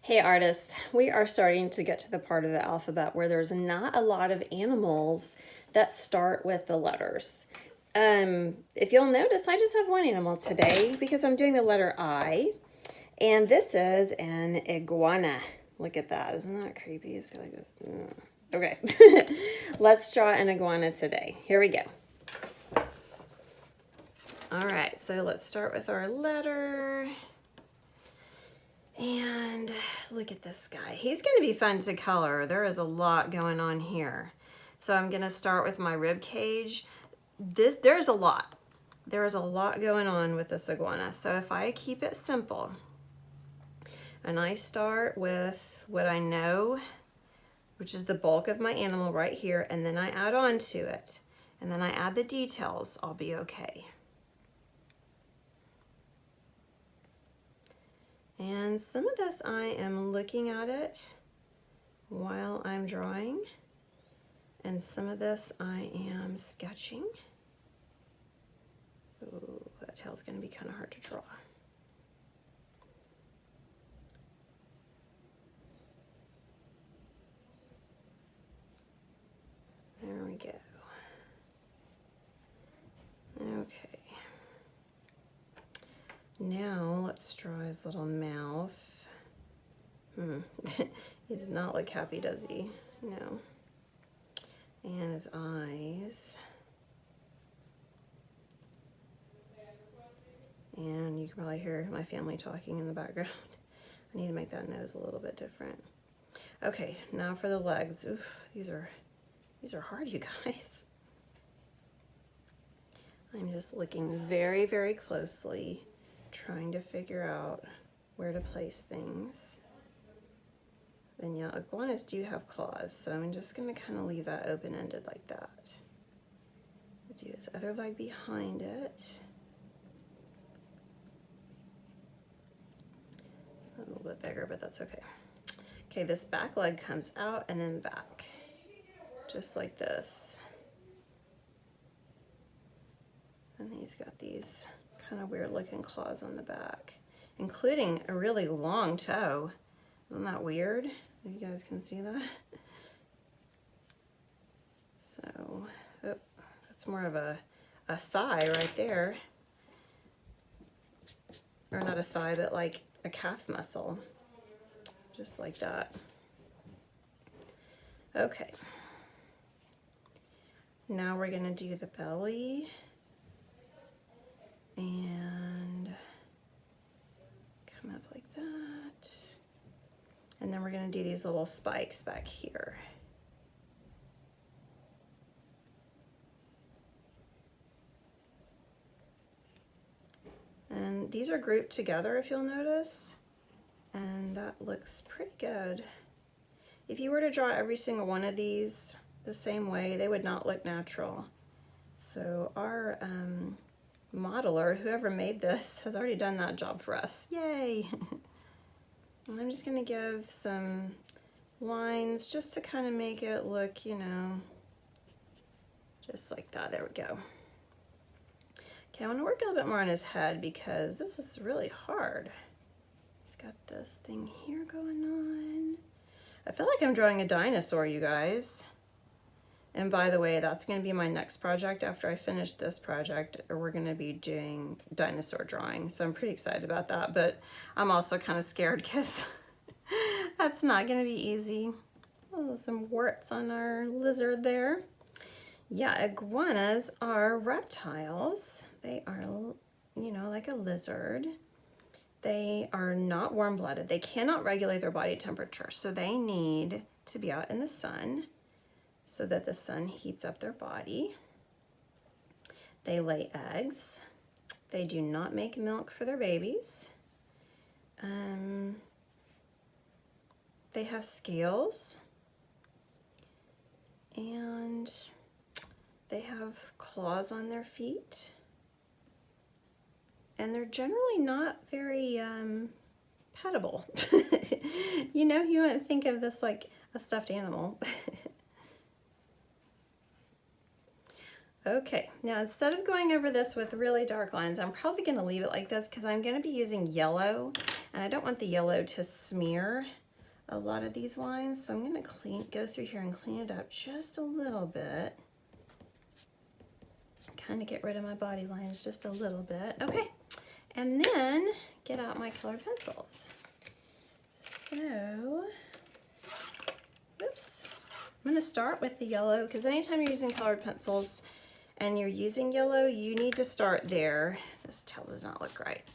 Hey artists, we are starting to get to the part of the alphabet where there's not a lot of animals that start with the letters. If you'll notice, I just have one animal today because I'm doing the letter I, and this is an iguana. Look at that, isn't that creepy? It's like this. Okay, let's draw an iguana today. Here we go. All right, so let's start with our letter. And look at this guy. He's going to be fun to color. There is a lot going on here. So I'm going to start with my rib cage. There's a lot. There is a lot going on with this iguana. So if I keep it simple and I start with what I know, which is the bulk of my animal right here, and then I add on to it, and then I add the details, I'll be okay. And some of this I am looking at it while I'm drawing, and some of this I am sketching. Ooh, that tail's going to be kind of hard to draw. There we go. Okay. Now let's draw his little mouth. He does not look happy, does he? No. And his eyes. And you can probably hear my family talking in the background. I need to make that nose a little bit different. Okay, now for the legs. Oof, these are hard, you guys. I'm just looking very, very closely, trying to figure out where to place things. Then yeah, iguanas do have claws, so I'm just going to kind of leave that open-ended like that. Do his other leg behind it. A little bit bigger, but that's okay. Okay, this back leg comes out and then back, just like this. And he's got these kind of weird looking claws on the back, including a really long toe. Isn't that weird? You guys can see that. So, oh, that's more of a thigh right there. Or not a thigh, but like a calf muscle. Just like that. Okay. Now we're gonna do the belly. And come up like that. And then we're going to do these little spikes back here. And these are grouped together, if you'll notice. And that looks pretty good. If you were to draw every single one of these the same way, they would not look natural. So our modeler, whoever made this, has already done that job for us. Yay! And I'm just going to give some lines just to kind of make it look, you know, just like that. There we go. Okay, I want to work a little bit more on his head because this is really hard. He's got this thing here going on. I feel like I'm drawing a dinosaur, you guys. And by the way, that's going to be my next project. After I finish this project, we're going to be doing dinosaur drawing. So I'm pretty excited about that, but I'm also kind of scared because that's not going to be easy. Oh, some warts on our lizard there. Yeah, iguanas are reptiles. They are, you know, like a lizard. They are not warm-blooded. They cannot regulate their body temperature, so they need to be out in the sun, so that the sun heats up their body. They lay eggs. They do not make milk for their babies. They have scales. And they have claws on their feet. And they're generally not very pettable. You know, you wouldn't think of this like a stuffed animal. Okay, now instead of going over this with really dark lines, I'm probably going to leave it like this because I'm going to be using yellow And I don't want the yellow to smear a lot of these lines, so I'm going to go through here and clean it up just a little bit. Kind of get rid of my body lines just a little bit. Okay, and then get out my colored pencils. So, oops. I'm going to start with the yellow, because anytime you're using colored pencils and you're using yellow, you need to start there. This tail does not look right.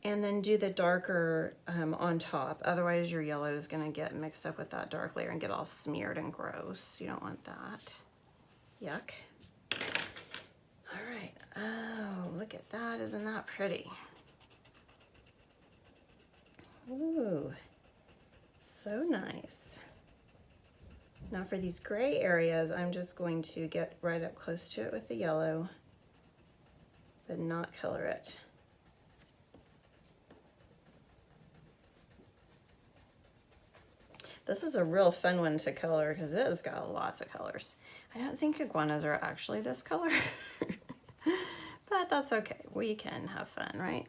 And then do the darker on top. Otherwise your yellow is going to get mixed up with that dark layer and get all smeared and gross. You don't want that. Yuck. All right. Oh, look at that. Isn't that pretty? Ooh, so nice. Now for these gray areas, I'm just going to get right up close to it with the yellow, but not color it. This is a real fun one to color because it has got lots of colors. I don't think iguanas are actually this color, but that's okay. We can have fun, right?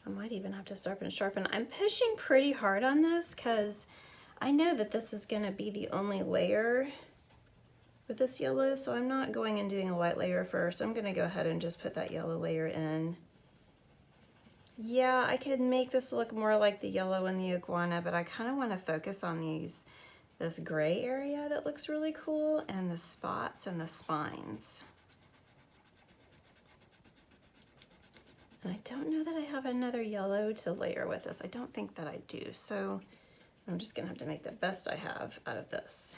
I might even have to sharpen. I'm pushing pretty hard on this because I know that this is going to be the only layer with this yellow, so I'm not going and doing a white layer first. I'm going to go ahead and just put that yellow layer in. Yeah, I could make this look more like the yellow in the iguana, but I kind of want to focus on this gray area that looks really cool, and the spots and the spines. And I don't know that I have another yellow to layer with this. I don't think that I do. So I'm just gonna have to make the best I have out of this.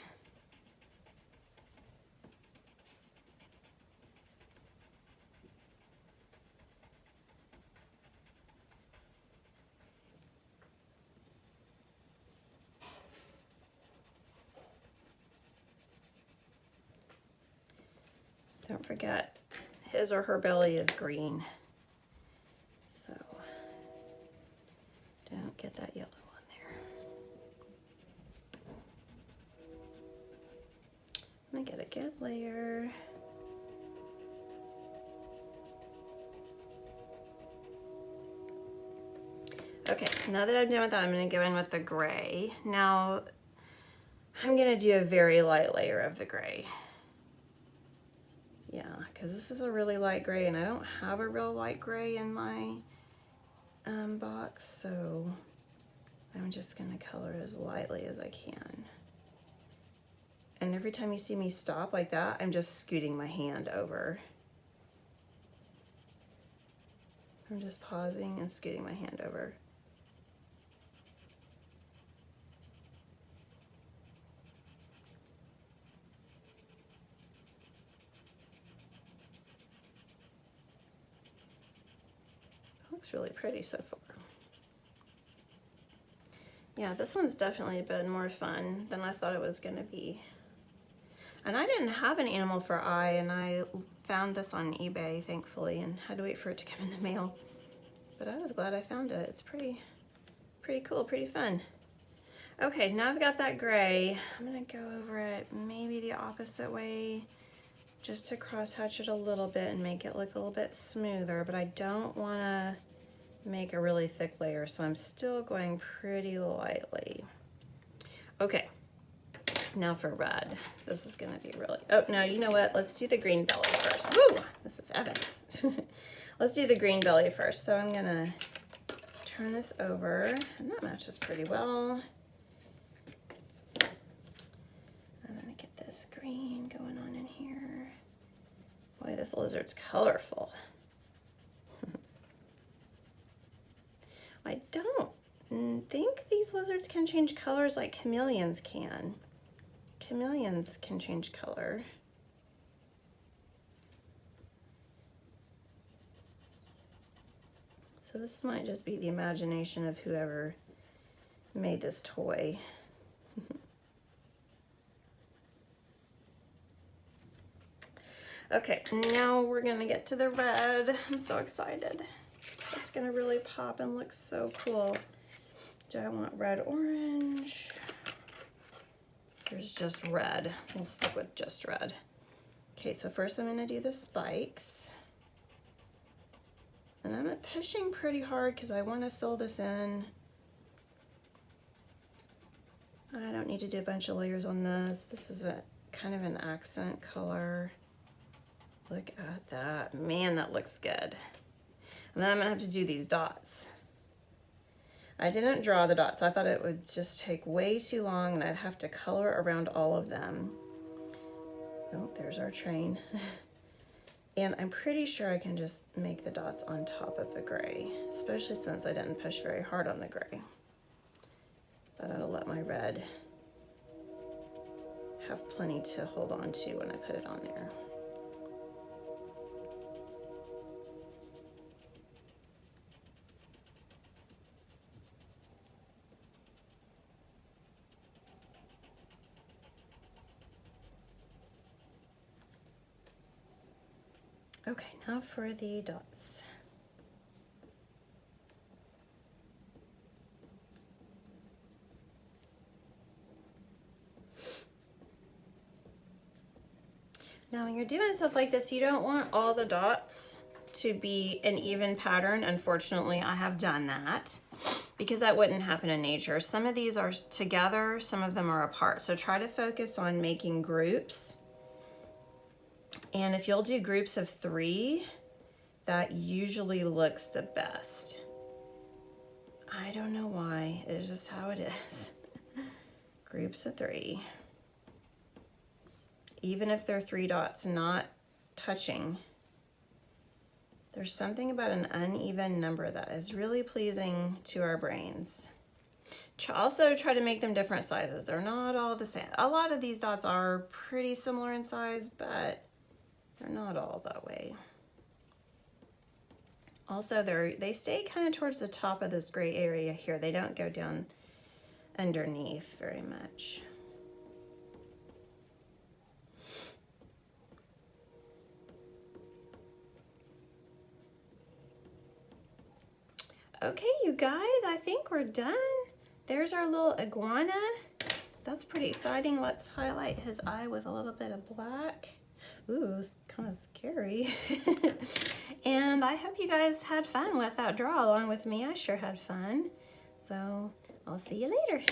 Don't forget, his or her belly is green. So don't get that yellow on there. I'm gonna get a good layer. Okay, now that I'm done with that, I'm gonna go in with the gray. Now, I'm gonna do a very light layer of the gray. Yeah, because this is a really light gray, and I don't have a real light gray in my box, so I'm just gonna color as lightly as I can. And every time you see me stop like that, I'm just scooting my hand over. I'm just pausing and scooting my hand over. Looks really pretty so far. Yeah, this one's definitely been more fun than I thought it was gonna be. And I didn't have an animal for eye, and I found this on eBay, thankfully, and had to wait for it to come in the mail. But I was glad I found it. It's pretty cool, pretty fun. Okay, now I've got that gray. I'm gonna go over it maybe the opposite way, just to cross-hatch it a little bit and make it look a little bit smoother, but I don't wanna make a really thick layer, so I'm still going pretty lightly. Okay, now for red. This is gonna be really, oh no, you know what? Let's do the green belly first. Woo, this is Evans. Let's do the green belly first. So I'm gonna turn this over, and that matches pretty well. I'm gonna get this green going on in here. Boy, this lizard's colorful. I don't think these lizards can change colors like chameleons can. Chameleons can change color. So this might just be the imagination of whoever made this toy. Okay, now we're gonna get to the red. I'm so excited. It's gonna really pop and look so cool. Do I want red, orange? There's just red. We'll stick with just red. Okay, so first I'm gonna do the spikes. And I'm pushing pretty hard because I want to fill this in. I don't need to do a bunch of layers on this. This is a kind of an accent color. Look at that. Man, that looks good. And then I'm gonna have to do these dots. I didn't draw the dots. I thought it would just take way too long and I'd have to color around all of them. Oh, there's our train. And I'm pretty sure I can just make the dots on top of the gray, especially since I didn't push very hard on the gray. But I'll let my red have plenty to hold on to when I put it on there. Okay, now for the dots. Now when you're doing stuff like this, you don't want all the dots to be an even pattern. Unfortunately, I have done that because that wouldn't happen in nature. Some of these are together, some of them are apart. So try to focus on making groups. And if you'll do groups of 3, that usually looks the best. I don't know why, it's just how it is. Groups of 3. Even if they're 3 dots not touching, there's something about an uneven number that is really pleasing to our brains. Also try to make them different sizes. They're not all the same. A lot of these dots are pretty similar in size, but they're not all that way. Also, they stay kind of towards the top of this gray area here. They don't go down underneath very much. Okay, you guys, I think we're done. There's our little iguana. That's pretty exciting. Let's highlight his eye with a little bit of black. Ooh, it's kind of scary. And I hope you guys had fun with that draw along with me. I sure had fun. So I'll see you later.